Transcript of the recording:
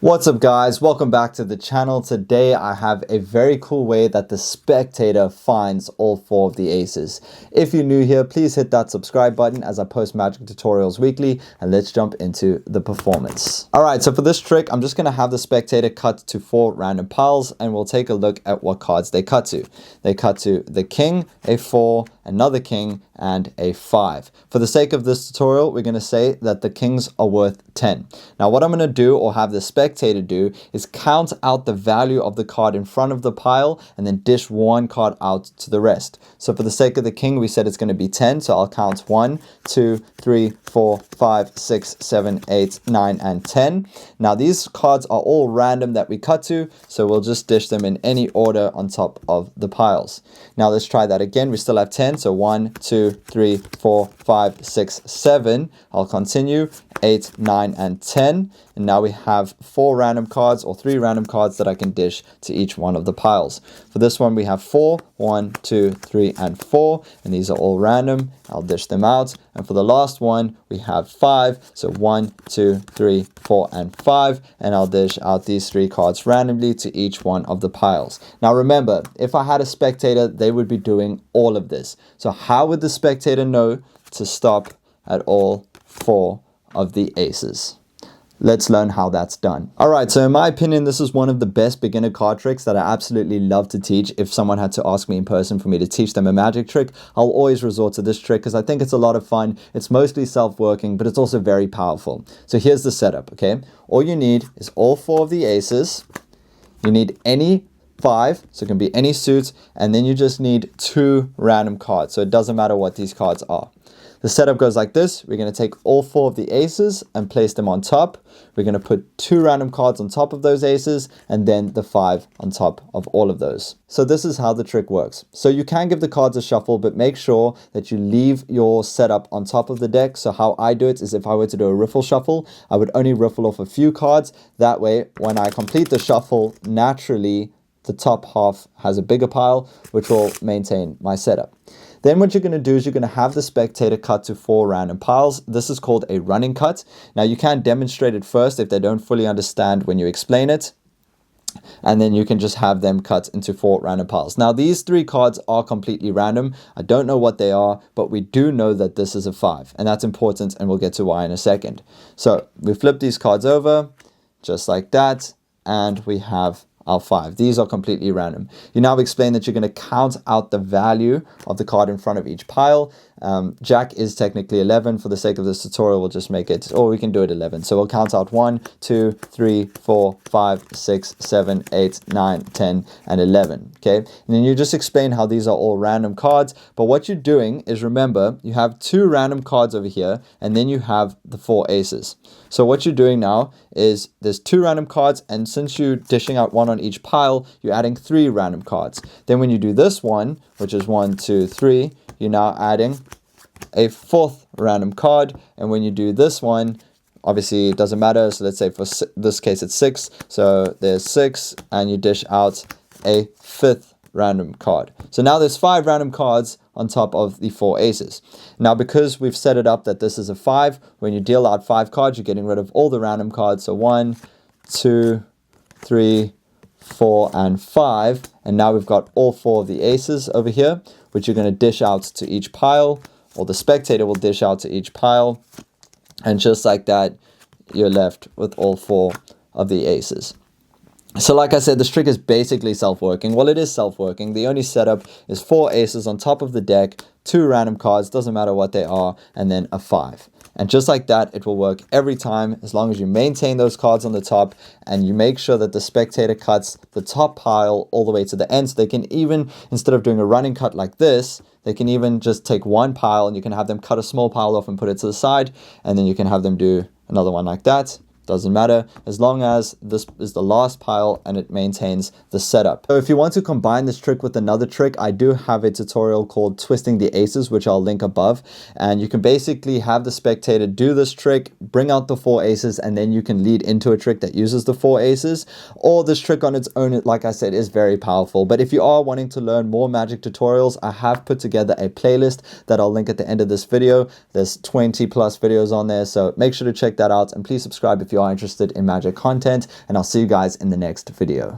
What's up guys, welcome back to the channel. Today I have a very cool way that the spectator finds all four of the aces. If you're new here, please hit that subscribe button as I post magic tutorials weekly, and let's jump into the performance. Alright, so for this trick, I'm just going to have the spectator cut to 4 random piles, and we'll take a look at what cards they cut to. They cut to the king, a 4, another king, and a 5. For the sake of this tutorial, we're going to say that the kings are worth 10. Now what I'm going to do, or have the spectator do, is count out the value of the card in front of the pile and then dish one card out to the rest. So for the sake of the king, we said it's going to be 10, so I'll count 1, 2, 3, 4, 5, 6, 7, 8, 9, and 10. Now these cards are all random that we cut to, so we'll just dish them in any order on top of the piles. Now let's try that again. We still have 10, so 1, 2, 3, 4, 5, 6, 7. I'll continue, 8, 9, and 10. And now we have 4 random cards, or 3 random cards that I can dish to each one of the piles. For this one, we have 4, 1, 2, 3, and 4. And these are all random. I'll dish them out. And for the last one, we have 5. So 1, 2, 3, 4, and 5. And I'll dish out these 3 cards randomly to each one of the piles. Now remember, if I had a spectator, they would be doing all of this. So how would the spectator know to stop at all 4 of the aces? Let's learn how that's done. Alright, so in my opinion, this is one of the best beginner card tricks that I absolutely love to teach. If someone had to ask me in person for me to teach them a magic trick, I'll always resort to this trick because I think it's a lot of fun. It's mostly self-working, but it's also very powerful. So here's the setup, okay? All you need is all 4 of the aces. You need any 5, so it can be any suit, and then you just need 2 random cards. So it doesn't matter what these cards are. The setup goes like this. We're going to take all 4 of the aces and place them on top. We're going to put 2 random cards on top of those aces and then the 5 on top of all of those. So this is how the trick works. So you can give the cards a shuffle, but make sure that you leave your setup on top of the deck. So how I do it is, if I were to do a riffle shuffle, I would only riffle off a few cards. That way, when I complete the shuffle, naturally the top half has a bigger pile, which will maintain my setup. Then what you're going to do is you're going to have the spectator cut to 4 random piles. This is called a running cut. Now you can demonstrate it first if they don't fully understand when you explain it. And then you can just have them cut into 4 random piles. Now these 3 cards are completely random. I don't know what they are, but we do know that this is a 5. And that's important, and we'll get to why in a second. So we flip these cards over, just like that. And we have our 5. These are completely random. You now explain that you're going to count out the value of the card in front of each pile. Jack is technically 11. For the sake of this tutorial, we'll just make it, or we can do it 11. So we'll count out 1, 2, 3, 4, 5, 6, 7, 8, 9, 10, and 11. Okay. And then you just explain how these are all random cards. But what you're doing is, remember, you have 2 random cards over here, and then you have the 4 aces. So what you're doing now is there's 2 random cards, and since you're dishing out 1 on each pile, you're adding 3 random cards. Then when you do this one, which is 1, 2, 3, you're now adding a 4th random card. And when you do this one, obviously it doesn't matter. So let's say for this case it's 6. So there's 6, and you dish out a 5th random card. So now there's 5 random cards on top of the 4 aces. Now because we've set it up that this is a 5, when you deal out 5 cards, you're getting rid of all the random cards. So 1, 2, 3, 4, and 5. And now we've got all 4 of the aces over here, which you're going to dish out to each pile, or the spectator will dish out to each pile. And just like that, you're left with all 4 of the aces. So like I said, this trick is basically self-working. Well, it is self-working. The only setup is 4 aces on top of the deck, 2 random cards, doesn't matter what they are, and then a 5. And just like that, it will work every time, as long as you maintain those cards on the top and you make sure that the spectator cuts the top pile all the way to the end. So they can even, instead of doing a running cut like this, they can even just take 1 pile, and you can have them cut a small pile off and put it to the side. And then you can have them do another one like that. Doesn't matter, as long as this is the last pile and it maintains the setup. So if you want to combine this trick with another trick, I do have a tutorial called Twisting the Aces, which I'll link above. And you can basically have the spectator do this trick, bring out the 4 aces, and then you can lead into a trick that uses the 4 aces. Or this trick on its own, like I said, is very powerful. But if you are wanting to learn more magic tutorials, I have put together a playlist that I'll link at the end of this video. There's 20 plus videos on there, so make sure to check that out, and please subscribe if if you are interested in Magic content, and I'll see you guys in the next video.